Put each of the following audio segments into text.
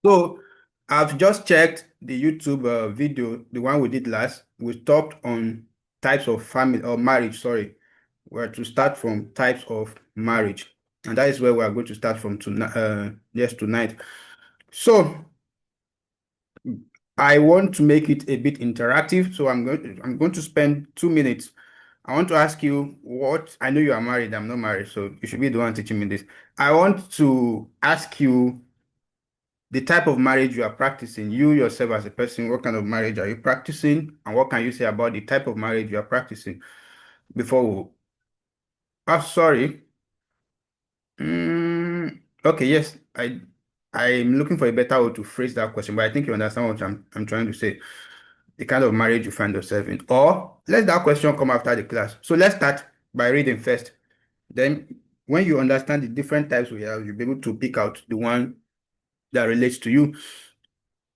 So I've just checked the YouTube video, the one we did last. We stopped on types of family or marriage, sorry. We're to start from types of marriage. And that is where we are going to start from tonight, yes, tonight. So I want to make it a bit interactive. So I'm going to spend 2 minutes. I want to ask you what I know you are married, I'm not married, so you should be the one teaching me this. I want to ask you the type of marriage you are practicing, you yourself as a person, what kind of marriage are you practicing, and what can you say about the type of marriage you are practicing before we... Oh, sorry. Okay, yes, I'm looking for a better way to phrase that question, but I think you understand what I'm trying to say. The kind of marriage you find yourself in. Or let that question come after the class. So let's start by reading first. Then when you understand the different types we have, you'll be able to pick out the one that relates to you.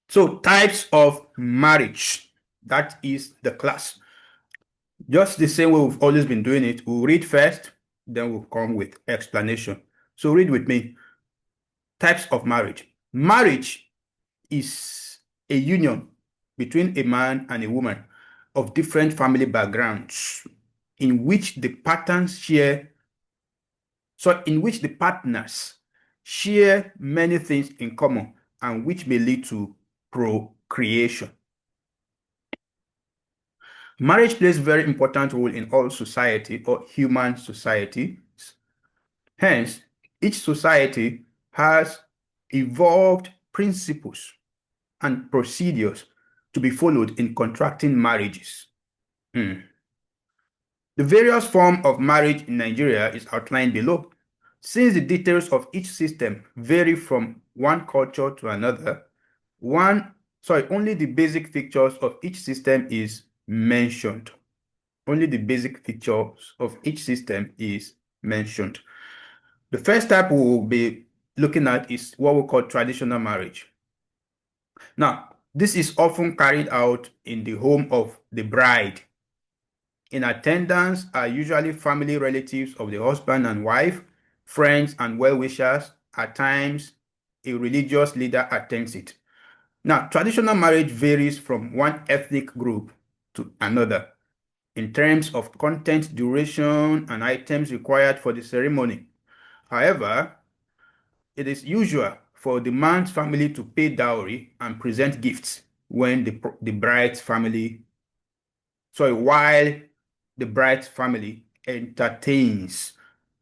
So types of marriage, that is the class. Just the same way we've always been doing it. We'll read first, then we'll come with explanation. So read with me. Types of marriage. Marriage is a union between a man and a woman of different family backgrounds in which the partners share many things in common and which may lead to procreation. Marriage plays a very important role in all society or human societies. Hence, each society has evolved principles and procedures to be followed in contracting marriages. The various forms of marriage in Nigeria is outlined below. Since the details of each system vary from one culture to another, only the basic features of each system is mentioned. Only the basic features of each system is mentioned. The first type we will be looking at is what we call traditional marriage. Now, this is often carried out in the home of the bride. In attendance are usually family relatives of the husband and wife, friends and well-wishers. At times, a religious leader attends it. Now, traditional marriage varies from one ethnic group to another in terms of content, duration, and items required for the ceremony. However, it is usual for the man's family to pay dowry and present gifts when while the bride's family entertains.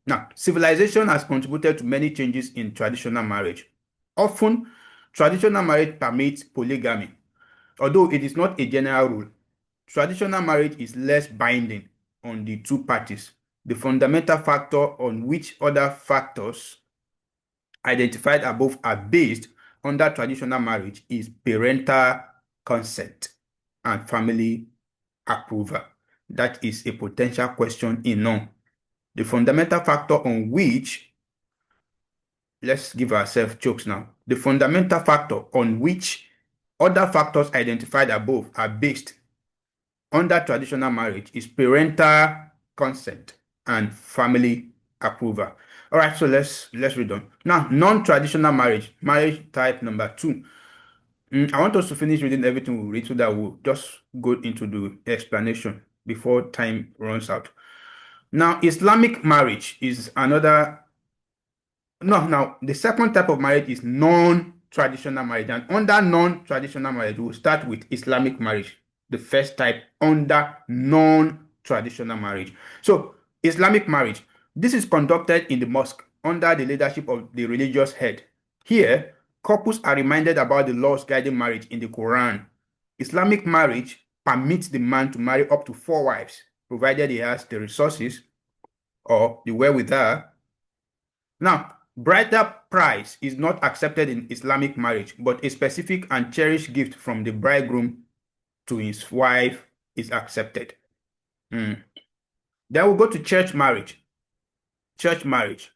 Now, civilization has contributed to many changes in traditional marriage. Often, traditional marriage permits polygamy, although it is not a general rule. Traditional marriage is less binding on the two parties. The fundamental factor on which other factors identified above are based under traditional marriage is parental consent and family approval. That is a potential question in none. The fundamental factor on which, let's give ourselves chokes now. The fundamental factor on which other factors identified above are based under traditional marriage is parental consent and family approval. All right, so let's read on. Now, non-traditional marriage type number 2. I want us to finish reading everything we read so that we'll just go into the explanation before time runs out. Now, Islamic marriage is another. No, now the second type of marriage is non-traditional marriage, and under non-traditional marriage, we'll start with Islamic marriage, the first type under non-traditional marriage. So, Islamic marriage, this is conducted in the mosque under the leadership of the religious head. Here, couples are reminded about the laws guiding marriage in the Quran. Islamic marriage permits the man to marry up to 4 wives, provided he has the resources or the wherewithal. Now, bridal price is not accepted in Islamic marriage, but a specific and cherished gift from the bridegroom to his wife is accepted. Then we'll go to church marriage. Church marriage.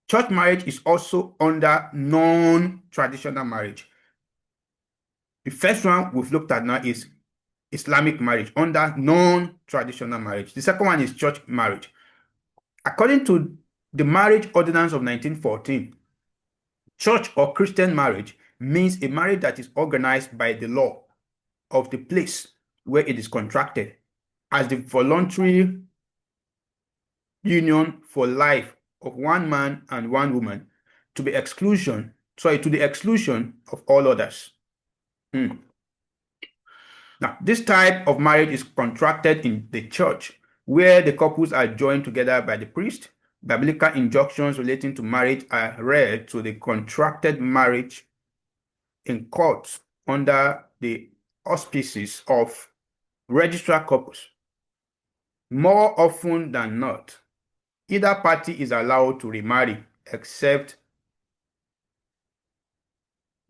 Church marriage is also under non-traditional marriage. The first one we've looked at now is Islamic marriage under non-traditional marriage. The second one is church marriage. According to the Marriage Ordinance of 1914, Church or Christian marriage means a marriage that is organized by the law of the place where it is contracted as the voluntary union for life of one man and one woman to the exclusion of all others. Hmm. Now, this type of marriage is contracted in the church, where the couples are joined together by the priest. Biblical injunctions relating to marriage are read to the contracted marriage in courts under the auspices of registrar couples. More often than not, either party is allowed to remarry except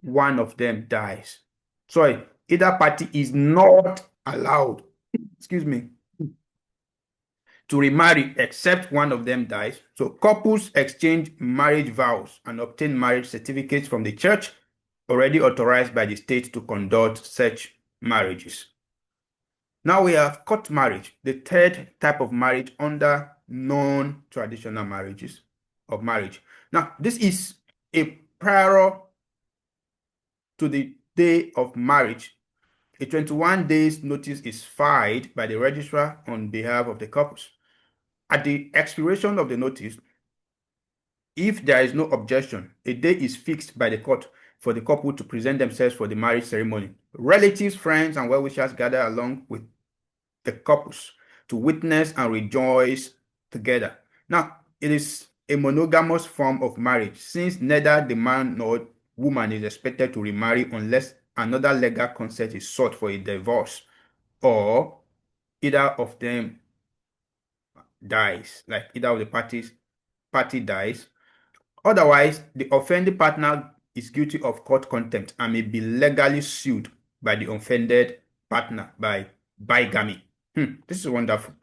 one of them dies. Sorry, either party is not allowed, excuse me, to remarry except one of them dies. So couples exchange marriage vows and obtain marriage certificates from the church already authorized by the state to conduct such marriages. Now we have court marriage, the third type of marriage under non-traditional marriages of marriage. Now, this is a prior to the day of marriage. A 21 days notice is filed by the registrar on behalf of the couples. At the expiration of the notice, if there is no objection, a day is fixed by the court for the couple to present themselves for the marriage ceremony. Relatives, friends, and well-wishers gather along with the couples to witness and rejoice together. Now, it is a monogamous form of marriage, since neither the man nor woman is expected to remarry unless another legal consent is sought for a divorce or either of them dies, like either of the party dies. Otherwise, the offending partner is guilty of court contempt and may be legally sued by the offended partner by bigamy. This is wonderful.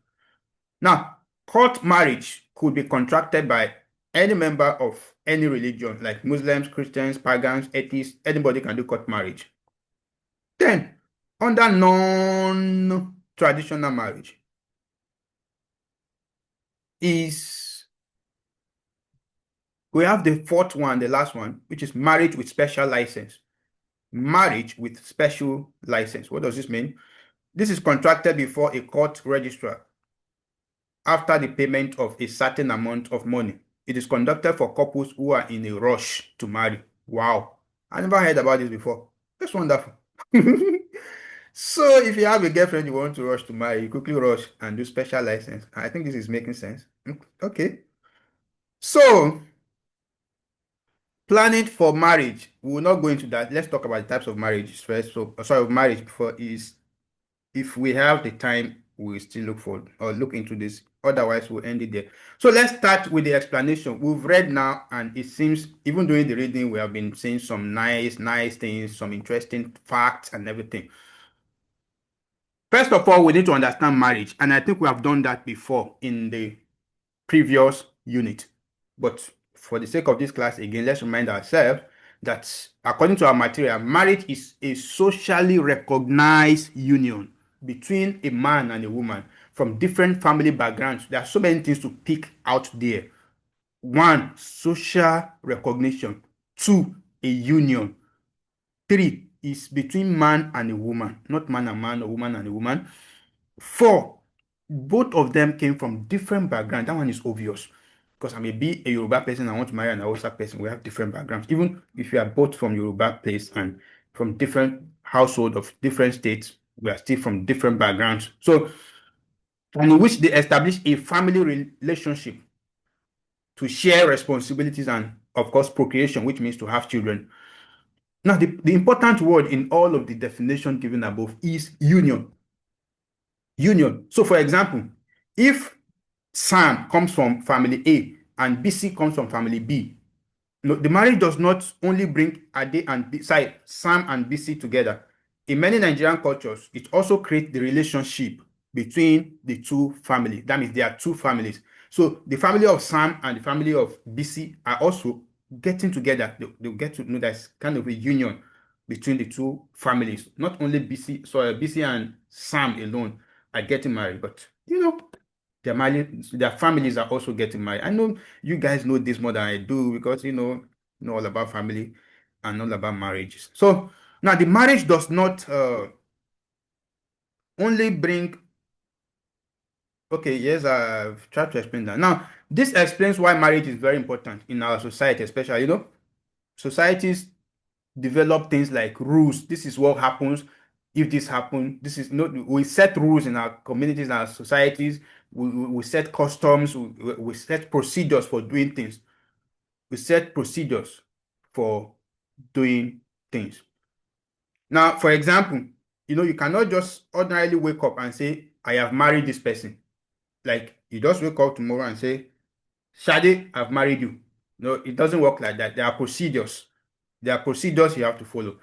Now, court marriage could be contracted by any member of any religion, like Muslims, Christians, pagans, atheists. Anybody can do court marriage. Then, under non-traditional marriage we have the fourth one, the last one, which is marriage with special license. Marriage with special license. What does this mean? This is contracted before a court registrar after the payment of a certain amount of money. It is conducted for couples who are in a rush to marry. Wow. I never heard about this before. That's wonderful. So if you have a girlfriend you want to rush to marry, you quickly rush and do special license. I think this is making sense. Okay. So planning for marriage, we will not go into that. Let's talk about the types of marriages first. So, sorry, of marriage before is, if we have the time, we'll still look into this. Otherwise, we'll end it there. So let's start with the explanation. We've read now, and it seems even during the reading, we have been seeing some nice things, some interesting facts and everything. First of all, we need to understand marriage, and I think we have done that before in the previous unit. But for the sake of this class, again, let's remind ourselves that according to our material, marriage is a socially recognized union between a man and a woman from different family backgrounds. There are so many things to pick out there. One, social recognition. Two, a union. Three, is between man and a woman, not man and man or woman and a woman. Four, both of them came from different backgrounds. That one is obvious because I may be a Yoruba person, I want to marry an Hausa person. We have different backgrounds. Even if you are both from Yoruba place and from different household of different states, we are still from different backgrounds. So, and in which they establish a family relationship to share responsibilities and, of course, procreation, which means to have children. Now, the important word in all of the definition given above is union. Union. So, for example, if Sam comes from family A and BC comes from family B, no, the marriage does not only bring Ade and Sam and BC together. In many Nigerian cultures, it also creates the relationship between the two families. That means there are two families. So the family of Sam and the family of BC are also getting together. They'll get to know there's kind of a union between the two families. Not only BC and Sam alone are getting married, but their families are also getting married. I know you guys know this more than I do because all about family and all about marriages. So now the marriage does not only bring. Okay, yes, I've tried to explain that. Now, this explains why marriage is very important in our society, especially, societies develop things like rules. This is what happens if this happens. This is not, we set rules in our communities and our societies. We set customs, we set procedures for doing things. We set procedures for doing things. Now, for example, you cannot just ordinarily wake up and say, I have married this person. Like you just wake up tomorrow and say, Shadi, I've married you. No, it doesn't work like that. There are procedures. There are procedures you have to follow.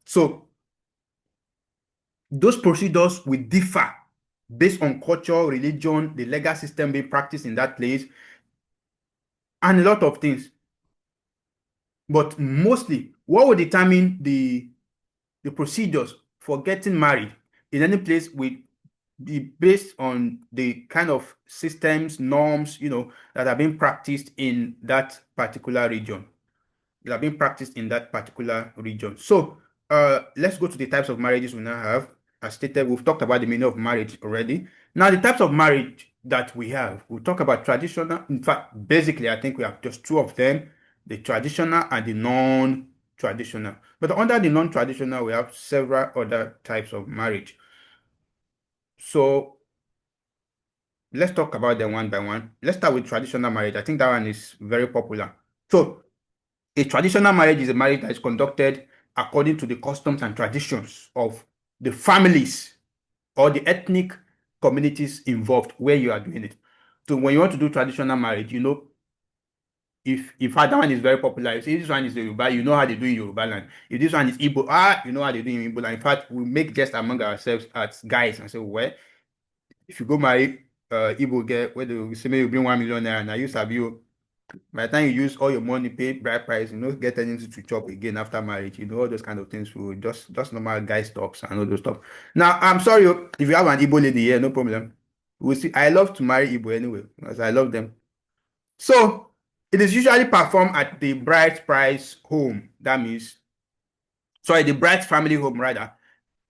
So those procedures will differ based on culture, religion, the legal system being practiced in that place, and a lot of things. But mostly, what will determine the procedures for getting married in any place will be based on the kind of systems, norms, that are being practiced in that particular region. That are being practiced in that particular region. So let's go to the types of marriages we now have. As stated, we've talked about the meaning of marriage already. Now, the types of marriage that we have, we'll talk about traditional. In fact, basically, I think we have just two of them, the traditional and the non-traditional. But under the non-traditional, we have several other types of marriage. So let's talk about them one by one. Let's start with traditional marriage. I think that one is very popular. So a traditional marriage is a marriage that is conducted according to the customs and traditions of the families or the ethnic communities involved where you are doing it. So when you want to do traditional marriage, if that one is very popular, if this one is Yoruba, you know how they do in Yoruba land. If this one is Igbo, you know how they do in Igbo land. In fact, we make jest among ourselves as guys and say, well, if you go marry Igbo girl, where they say maybe you bring 1 million naira, and you sabi you. By the time you use all your money, pay bride price, get anything to chop again after marriage, all those kind of things. We just normal guy talks and all those stuff. Now, I'm sorry if you have an Igbo lady here, no problem. We'll see. I love to marry Igbo anyway, because I love them. So it is usually performed at the bride's price home. That means, sorry, the bride's family home rather.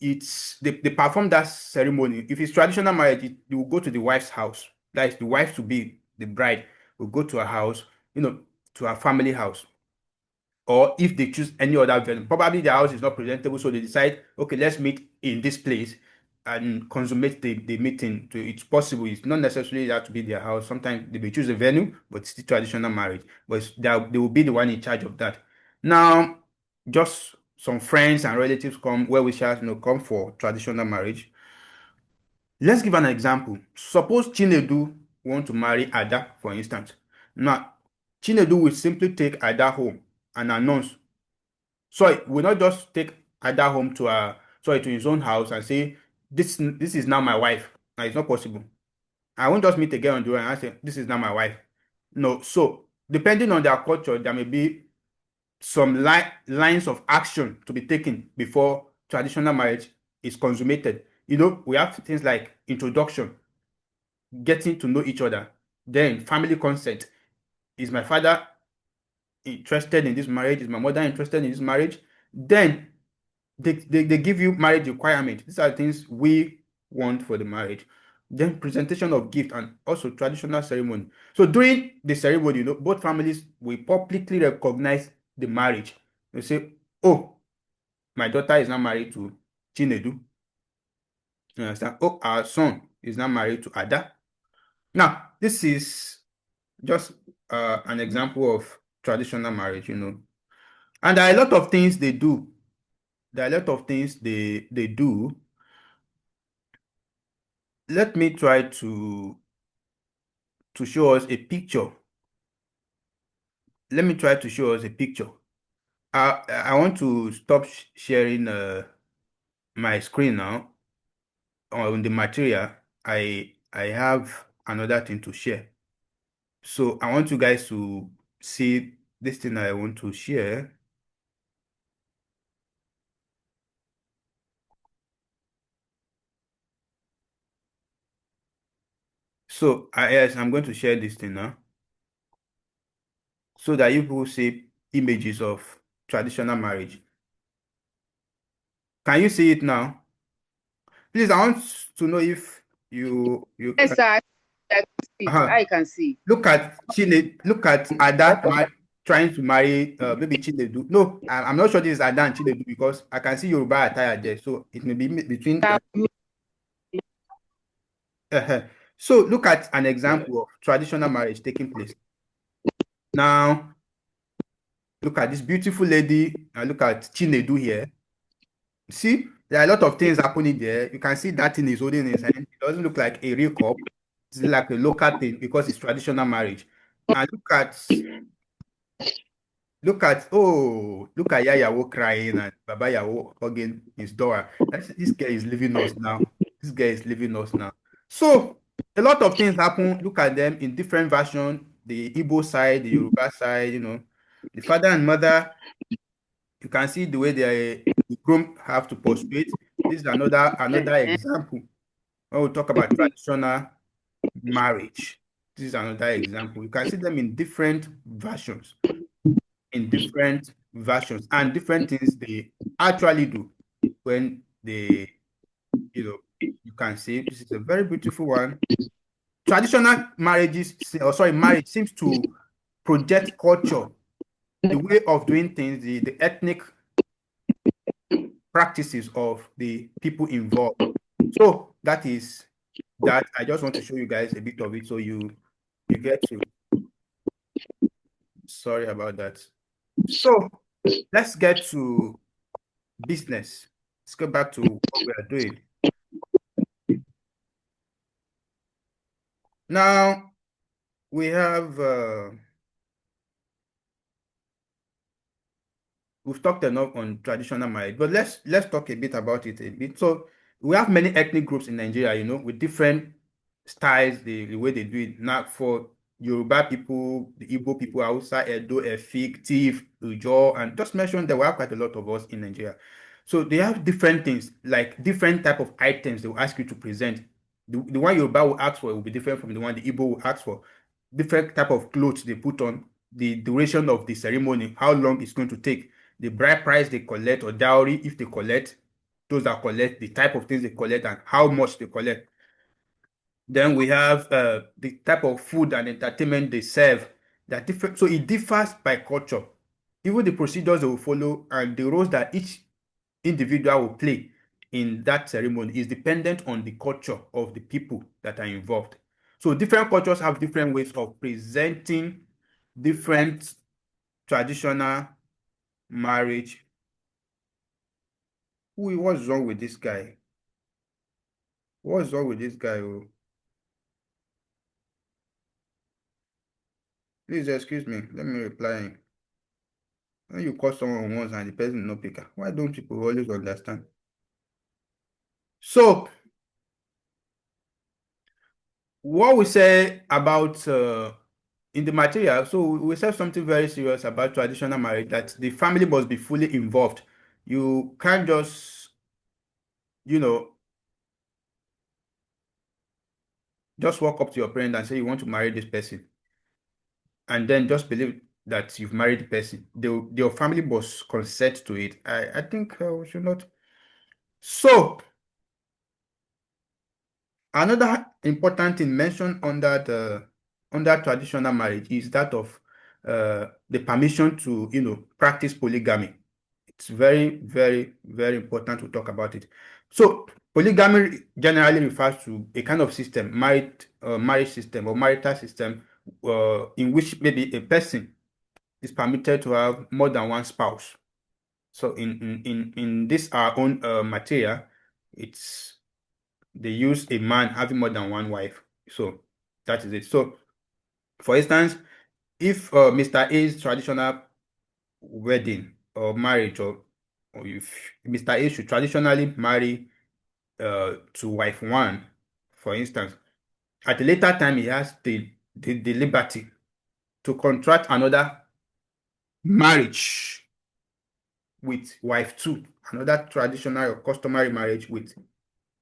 They perform that ceremony. If it's traditional marriage, you will go to the wife's house. That is the wife to be, the bride will go to her house, to her family house. Or if they choose any other venue, probably the house is not presentable, so they decide, okay, let's meet in this place and consummate the meeting. It's possible. It's not necessarily that to be their house. Sometimes they may choose a venue, but it's still traditional marriage. But they will be the one in charge of that. Now, just some friends and relatives come, well wishers, come for traditional marriage. Let's give an example. Suppose Chinedu want to marry Ada, for instance. Now, Chinedu will simply take Ada home and announce. So will not just take Ada home to his own house and say, this is now my wife. Now, it's not possible. I won't just meet a girl on the road and I say, this is now my wife. No. So depending on their culture, there may be some lines of action to be taken before traditional marriage is consummated. We have things like introduction, getting to know each other, then family consent. Is my father interested in this marriage? Is my mother interested in this marriage? Then they give you marriage requirement. These are things we want for the marriage. Then presentation of gift and also traditional ceremony. So during the ceremony, both families will publicly recognize the marriage. They say, oh, my daughter is now married to Chinedu. You understand? Oh, our son is now married to Ada. Now, this is just an example of traditional marriage, And there are a lot of things they do. There are a lot of things they do. Let me try to show us a picture. Let me try to show us a picture. I want to stop sharing my screen now on the material. I have another thing to share. So I want you guys to see this thing I want to share. So yes, I'm going to share this thing now, so that you will see images of traditional marriage. Can you see it now? Please, I want to know if you Yes, can. sir. I can see. Uh-huh. I can see. Look at Chile. Look at Ada trying to marry maybe Chinedu. No, I'm not sure this is Ada and Chinedu because I can see Yoruba attire there, so it may be between. Can Uh-huh. So look at an example of traditional marriage taking place. Now look at this beautiful lady and look at Chinedu here. See, there are a lot of things happening there. You can see that thing is holding in his hand. It doesn't look like a real cup. It's like a local thing because it's traditional marriage. And look at Yayawo crying and Baba Yawo hugging his daughter. This girl is leaving us now. This girl is leaving us now. So a lot of things happen. Look at them in different versions. The Igbo side, the Yoruba side, the father and mother. You can see the way the groom have to persuade. This is another example. When we talk about traditional marriage, this is another example. You can see them in different versions, and different things they actually do when they, you can see this is a very beautiful one. Traditional marriage seems to project culture, the way of doing things, the ethnic practices of the people involved. So that is that. I just want to show you guys a bit of it so you get to. Sorry about that. So let's get to business. Let's go back to what we are doing. Now we have we've talked enough on traditional marriage, but let's talk a bit about it a bit. So we have many ethnic groups in Nigeria, with different styles, the way they do it. Now for Yoruba people, the Igbo people, Hausa, Edo, Efik, Tiv, Ujo, and just mention there were quite a lot of us in Nigeria. So they have different things, like different type of items they will ask you to present. The one Yoruba will ask for will be different from the one the Igbo will ask for. Different type of clothes they put on, the duration of the ceremony, how long it's going to take, the bride price they collect or dowry if they collect, those that collect, the type of things they collect and how much they collect. Then we have the type of food and entertainment they serve. They're different, so it differs by culture. Even the procedures they will follow and the roles that each individual will play in that ceremony is dependent on the culture of the people that are involved. So different cultures have different ways of presenting different traditional marriage. What's wrong with this guy? What's wrong with this guy? Oh, please excuse me. Let me reply. When you call someone once and the person no picker, why don't people always understand? So, what we say about in the material, so we said something very serious about traditional marriage, that the family must be fully involved. You can't you know, just walk up to your parent and say you want to marry this person, and then just believe that you've married the person. Your family must consent to it. I think we should not. So, another important thing mentioned under traditional marriage is that of the permission to practice polygamy. It's very, very, very important to talk about it. So polygamy generally refers to a kind of system, marriage system or marital system, in which maybe a person is permitted to have more than one spouse. So in this our own material, it's they use a man having more than one wife. So that is it. So for instance, if Mr. A's traditional wedding or marriage, or if Mr. A should traditionally marry to wife one, for instance, at a later time he has the liberty to contract another marriage with wife two, another traditional or customary marriage with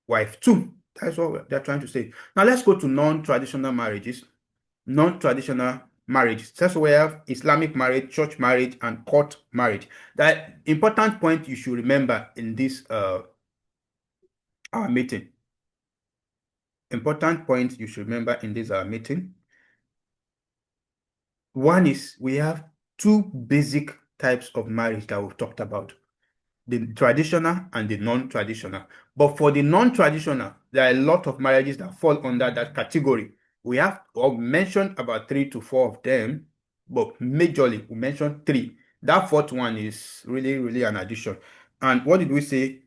wife two. That's what they're trying to say. Now let's go to non-traditional marriages. Non-traditional marriage. That's why we have Islamic marriage, church marriage, and court marriage. That important point you should remember in this our meeting. Important point you should remember in this our meeting. One is we have two basic types of marriage that we've talked about, the traditional and the non-traditional. But for the non-traditional, there are a lot of marriages that fall under that category. We have mentioned about 3 to 4 of them, but majorly we mentioned three. That fourth one is really, really an addition. And what did we say?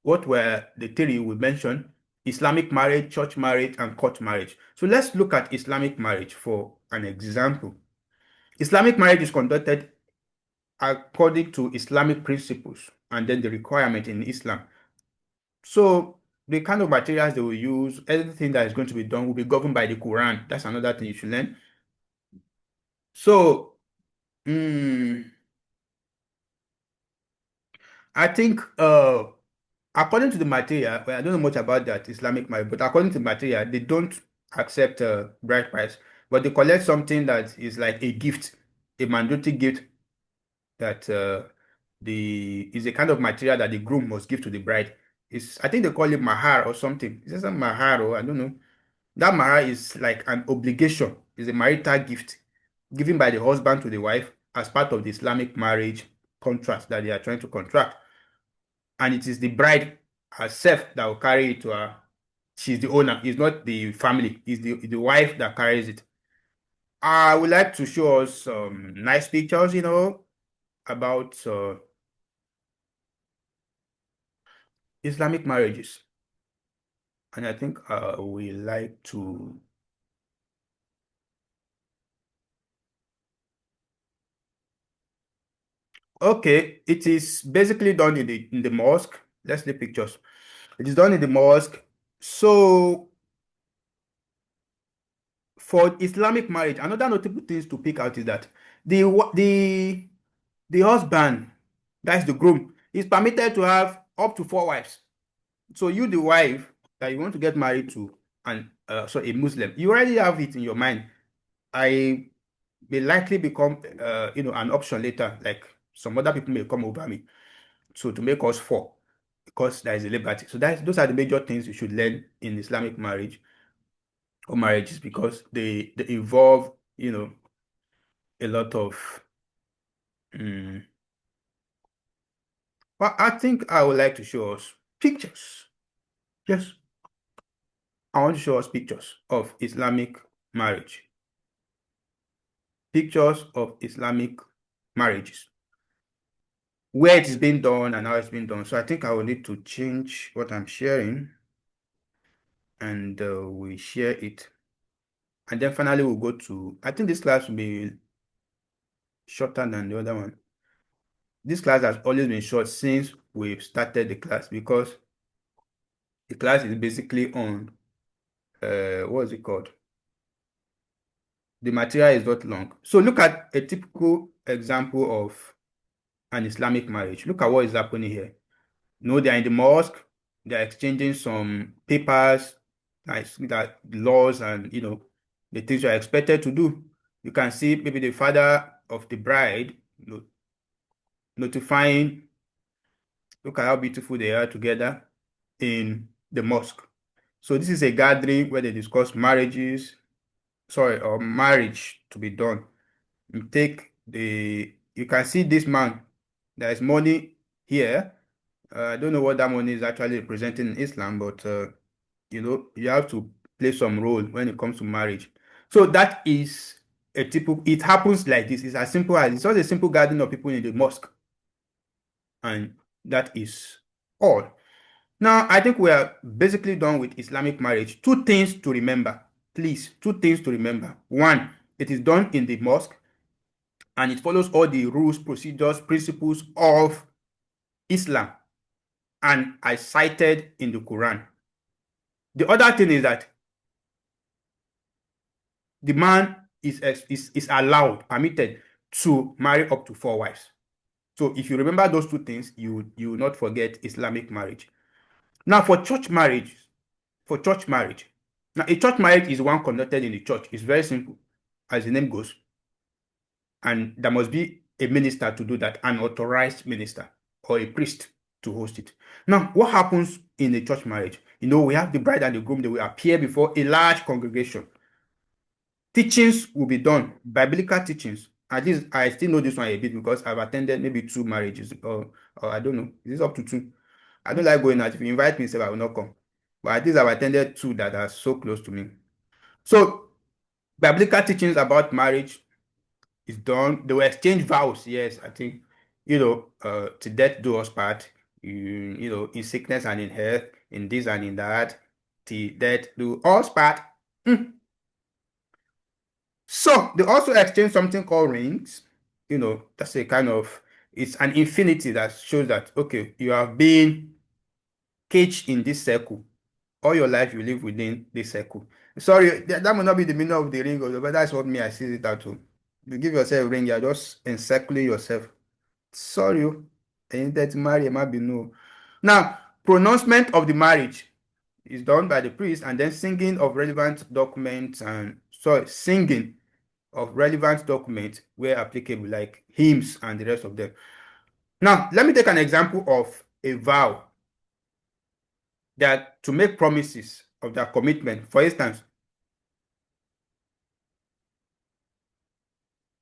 What were the three we mentioned? Islamic marriage, church marriage, and court marriage. So let's look at Islamic marriage for an example. Islamic marriage is conducted according to Islamic principles and then the requirement in Islam. So the kind of materials they will use, everything that is going to be done will be governed by the Quran. That's another thing you should learn. So I think according to the material, well, I don't know much about that Islamic marriage, but according to the material, they don't accept bride price, but they collect something that is like a gift, a mandatory gift that the is a kind of material that the groom must give to the bride. It's, I think they call it mahar or something. Is it some mahar or I don't know. That mahar is like an obligation. It's a marital gift given by the husband to the wife as part of the Islamic marriage contract that they are trying to contract. And it is the bride herself that will carry it to her. She's the owner. It's not the family. It's the wife that carries it. I would like to show us some nice pictures, about Islamic marriages. And I think we like to. Okay, it is basically done in the mosque. Let's see pictures. It is done in the mosque. So for Islamic marriage, another notable thing to pick out is that the husband, that's the groom, is permitted to have up to 4 wives. So you, the wife that you want to get married to, and so a Muslim, you already have it in your mind. I may likely become, an option later. Like some other people may come over me, so to make us four, because there is a liberty. So those are the major things you should learn in Islamic marriage or marriages because they involve, a lot of. Um, but I think I would like to show us pictures. Yes, I want to show us pictures of Islamic marriage. Pictures of Islamic marriages, where it is being done and how it's being done. So I think I will need to change what I'm sharing and we share it. And then finally we'll go to, I think this class will be shorter than the other one. This class has always been short since we've started the class because the class is basically on, what is it called? The material is not long. So look at a typical example of an Islamic marriage. Look at what is happening here. They're in the mosque, they're exchanging some papers, like that laws and the things you're expected to do. You can see maybe the father of the bride notifying, look at how beautiful they are together in the mosque. So this is a gathering where they discuss or marriage to be done. You can see this man, there is money here. I don't know what that money is actually representing in Islam, but you have to play some role when it comes to marriage. So that is it happens like this. It's as simple as it's just a simple gathering of people in the mosque. And that is all. Now, I think we are basically done with Islamic marriage. Two things to remember, please. Two things to remember. One, it is done in the mosque and it follows all the rules, procedures, principles of Islam. And I cited in the Quran. The other thing is that the man is allowed, permitted to marry up to 4 wives. So if you remember those two things, you will not forget Islamic marriage. Now for church marriage, now a church marriage is one conducted in the church. It's very simple, as the name goes. And there must be a minister to do that, an authorized minister or a priest to host it. Now, what happens in a church marriage? We have the bride and the groom, they will appear before a large congregation. Teachings will be done, biblical teachings. At least I still know this one a bit because I've attended maybe 2 marriages, or I don't know. Is this up to 2? I don't like going out. If you invite me, say I will not come. But at least I've attended 2 that are so close to me. So, biblical teachings about marriage is done. They will exchange vows. Yes, I think, to death do us part. In sickness and in health, in this and in that, till death do us part. So they also exchange something called rings. That's a kind of, it's an infinity that shows that, okay, you have been caged in this circle. All your life you live within this circle. Sorry, that may not be the meaning of the ring, but that's what me I see it out to. You give yourself a ring, you're just encircling yourself. Sorry, and that marry might be no. Now, pronouncement of the marriage is done by the priest, and then singing of relevant documents singing of relevant documents where applicable, like hymns and the rest of them. Now, let me take an example of a vow that to make promises of their commitment. For instance,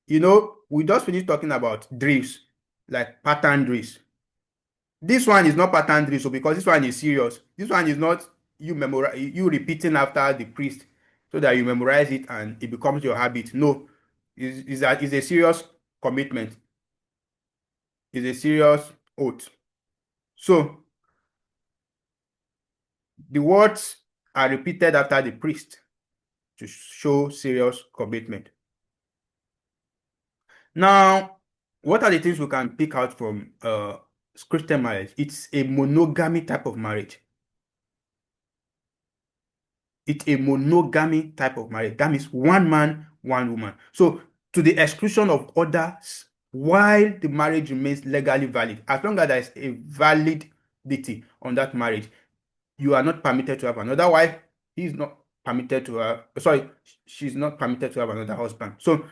we just finished talking about drills, like pattern drills. This one is not pattern drill, so because this one is serious. This one is not you repeating after the priest so that you memorize it and it becomes your habit. No, it's a serious commitment. It's a serious oath. So the words are repeated after the priest to show serious commitment. Now, what are the things we can pick out from Christian marriage? It's a monogamy type of marriage. It's a monogamy type of marriage. That means one man, one woman. So, to the exclusion of others, while the marriage remains legally valid, as long as there is a validity on that marriage, you are not permitted to have another wife. He's not permitted to have, sorry, she's not permitted to have another husband. So,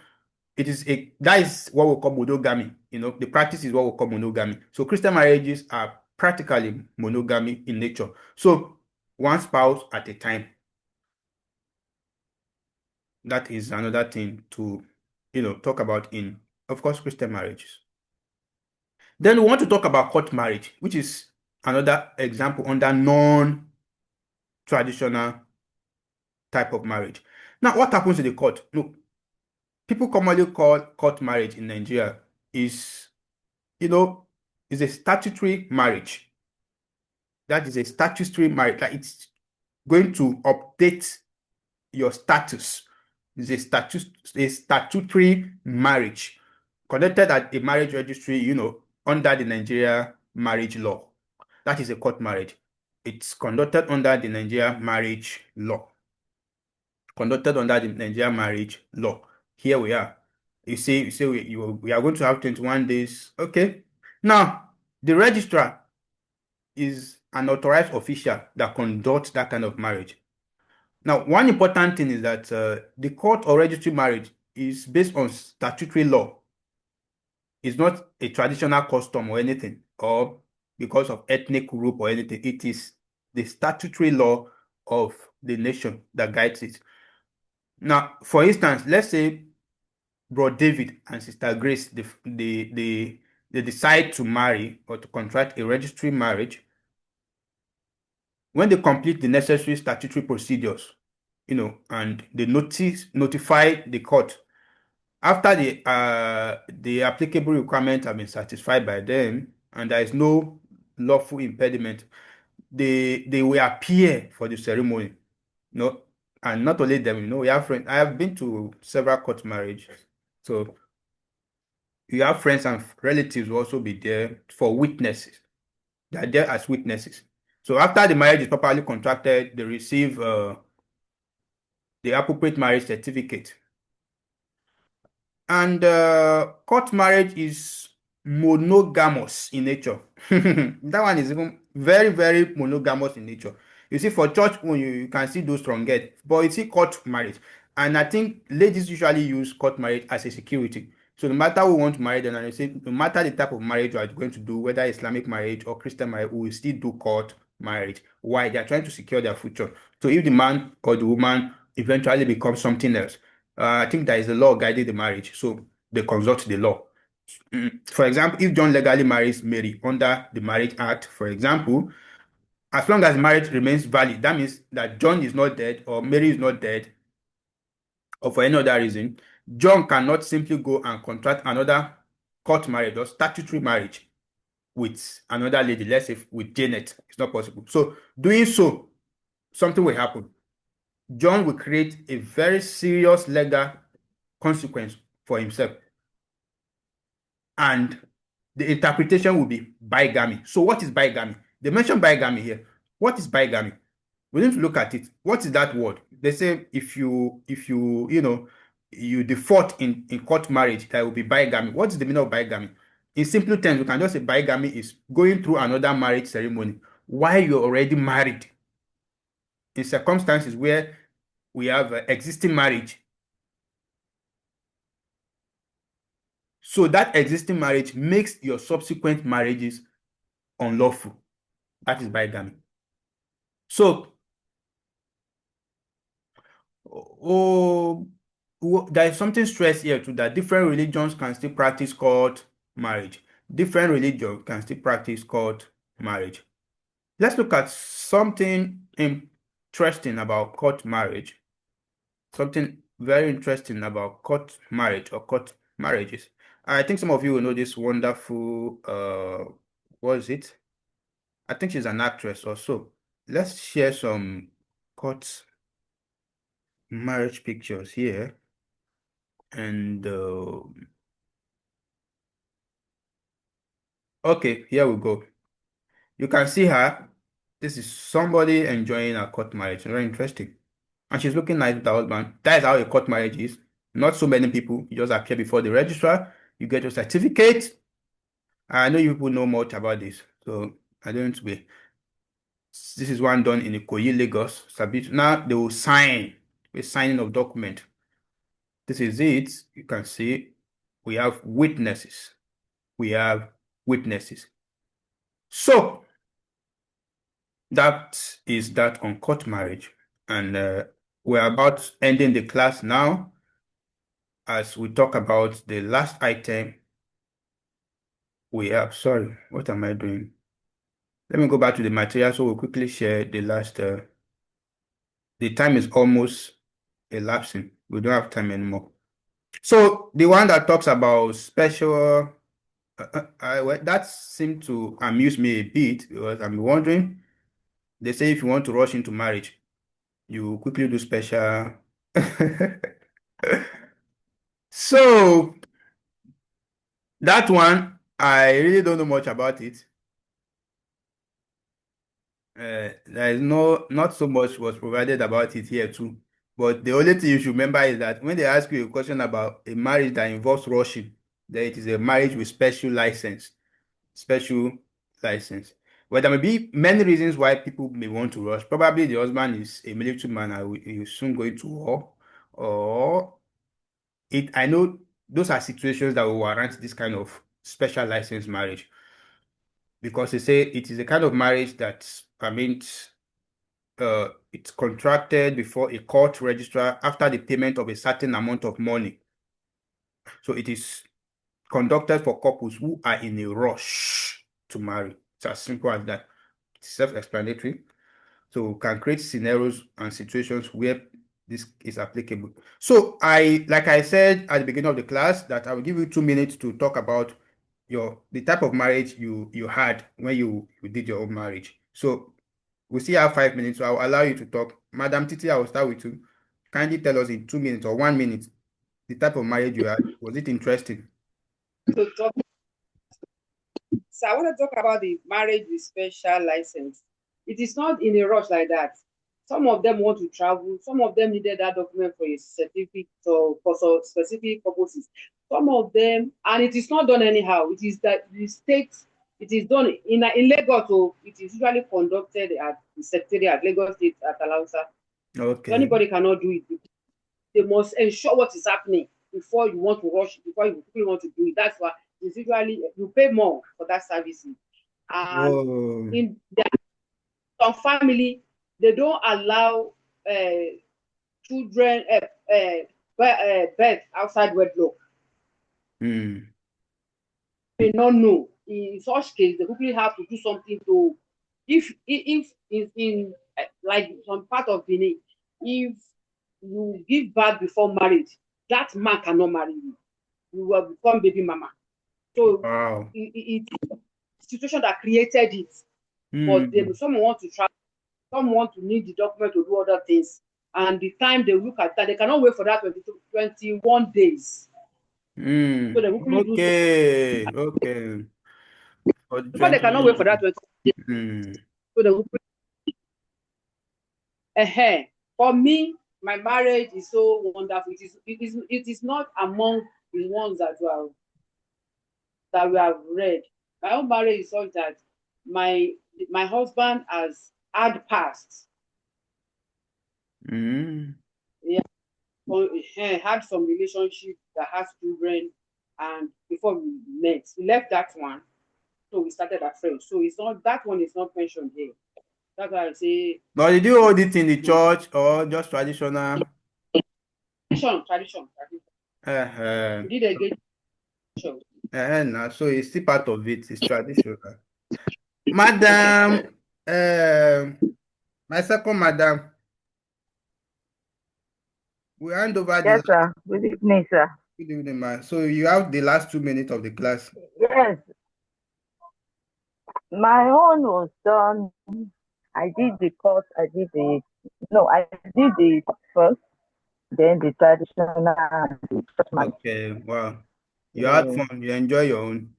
that is what we call monogamy. The practice is what we call monogamy. So Christian marriages are practically monogamy in nature. So one spouse at a time. That is another thing to, talk about in, of course, Christian marriages. Then we want to talk about court marriage, which is another example under non-traditional type of marriage. Now, what happens in the court? Look, people commonly call court marriage in Nigeria is a statutory marriage. That is a statutory marriage. Like it's going to update your status. It's a statutory marriage conducted at a marriage registry, under the Nigeria marriage law. That is a court marriage. It's conducted under the Nigeria marriage law. Conducted under the Nigeria marriage law. Here we are. You say we are going to have 21 days. Okay. Now, the registrar is an authorized official that conducts that kind of marriage. Now, one important thing is that the court or registry marriage is based on statutory law. It's not a traditional custom or anything, or because of ethnic group or anything. It is the statutory law of the nation that guides it. Now, for instance, let's say Bro David and Sister Grace, they decide to marry or to contract a registry marriage. When they complete the necessary statutory procedures, and they notify the court after the applicable requirements have been satisfied by them and there is no lawful impediment, they will appear for the ceremony. And not only them, we have friends. I have been to several court marriages. So you have friends and relatives will also be there for witnesses. They are there as witnesses. So after the marriage is properly contracted, they receive the appropriate marriage certificate. And court marriage is monogamous in nature. That one is even very, very monogamous in nature. You see, for church, you can see those strongest, but you see court marriage. And I think ladies usually use court marriage as a security. So no matter who want to marry them, and I say no matter the type of marriage you are going to do, whether Islamic marriage or Christian marriage, we will still do court marriage. Why? They are trying to secure their future. So if the man or the woman eventually becomes something else, I think there is a law guiding the marriage. So they consult the law. For example, if John legally marries Mary under the Marriage Act, for example, as long as the marriage remains valid, that means that John is not dead or Mary is not dead, or for any other reason, John cannot simply go and contract another court marriage or statutory marriage with another lady, let's say with Janet. It's not possible. So doing so, something will happen. John will create a very serious legal consequence for himself. And the interpretation will be bigamy. So what is bigamy? They mention bigamy here. What is bigamy? We need to look at it. What is that word? They say if you you default in court marriage, that will be bigamy. What is the meaning of bigamy? In simple terms, we can just say bigamy is going through another marriage ceremony while you're already married. In circumstances where we have existing marriage. So that existing marriage makes your subsequent marriages unlawful. That is bigamy. So, there is something stressed here too, that different religions can still practice court marriage. Different religions can still practice court marriage. Let's look at something interesting about court marriage. Something very interesting about court marriage or court marriages. I think some of you will know this wonderful, what is it? I think she's an actress or so. Let's share some court marriage pictures here. And okay, here we go. You can see her. This is somebody enjoying a court marriage. Very interesting. And she's looking nice with her husband. That is how a court marriage is. Not so many people. You just appear before the registrar. You get your certificate. I know you people know much about this, so I don't be. This is one done in Ikoyi, Lagos. Now they will sign. We're signing of document. This is it. You can see we have witnesses. We have witnesses. So that is that on court marriage. And we're about ending the class now as we talk about the last item we have. Sorry, what am I doing? Let me go back to the material so we'll quickly share the last. The time is almost elapsing. We don't have time anymore. So the one that talks about special, well, that seemed to amuse me a bit because I'm wondering, they say if you want to rush into marriage, you quickly do special. So that one, I really don't know much about it. There is not so much was provided about it here too. But the only thing you should remember is that when they ask you a question about a marriage that involves rushing, then it is a marriage with special license. Special license. Well, there may be many reasons why people may want to rush. Probably the husband is a military man and he's soon going to war. Or I know those are situations that will warrant this kind of special license marriage. Because they say it is a kind of marriage that, it's contracted before a court registrar after the payment of a certain amount of money. So it is conducted for couples who are in a rush to marry. It's as simple as that. It's self-explanatory. So we can create scenarios and situations where this is applicable. So like I said at the beginning of the class, that I will give you 2 minutes to talk about the type of marriage you had when you did your own marriage. So we still have 5 minutes, so I'll allow you to talk. Madam Titi, I will start with you. Kindly tell us in 2 minutes or 1 minute the type of marriage you had. Was it interesting? So I want to talk about the marriage with special license. It is not in a rush like that. Some of them want to travel. Some of them needed that document for a certificate or for some specific purposes. Some of them, and it is not done anyhow. It is that the state, it is done in Lagos. So it is usually conducted at the secretariat, Lagos State at Alausa. Okay. So anybody cannot do it. They must ensure what is happening. before you want to rush, before you quickly want to do it. That's why it's usually you pay more for that services. And Oh. in some family, they don't allow children birth outside wedlock. Mm. May not know. In such case, they quickly have to do something to, if in like some part of Benin, if you give birth before marriage, that man cannot marry you. You will become baby mama. So Wow. it's a situation that created it. But Mm. someone want to travel, someone want to need the document to do other things. And the time they look at that, they cannot wait for that 21 days. So they Mm. quickly do so. Okay. Okay. For the Because they cannot wait for 21. that 20, Mm. so they quickly, for me, my marriage is so wonderful. It is not among the ones that we have read. My own marriage is such that my my husband has had passed. Mm. He had some relationship that has children, and before we met, we left that one, so we started afresh. So it's not, that one is not mentioned here. That's why I say But did you hold it in the church or just traditional? tradition. Uh-huh. We did a good. Nah, so it's still part of it. It's traditional. Madam, my second madam, we hand over the Yes, last. sir. Good evening, sir. Good evening, man. So you have the last 2 minutes of the class. Yes, my own was done. I did the course. I did the first, then the traditional, and the church marriage. Okay, wow. You had Yes, fun. You enjoy your own.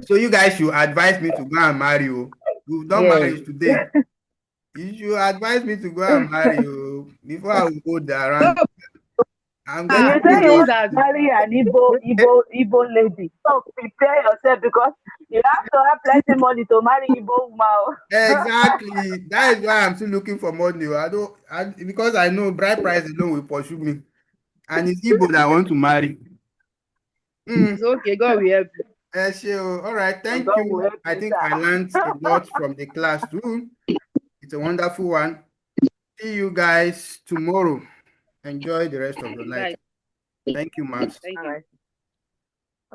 So you guys should advise me to go and marry you. You've done yes. marriage today. You should advise me to go and marry you before I will go there No, around. I'm You getting say you things want curious. to that marry an Igbo lady. So prepare yourself because you have to have plenty money to marry Igbo woman. Exactly. That is why I'm still looking for money. Because I know bride price alone will pursue me. And it's Igbo that I want to marry. is Mm. okay. God will help you. All right. And Thank God will you. help I you, think I learned sir. a lot from the class too. It's a wonderful one. See you guys tomorrow. Enjoy the rest of your night. Bye. Thank you, Max. Thank All you. right.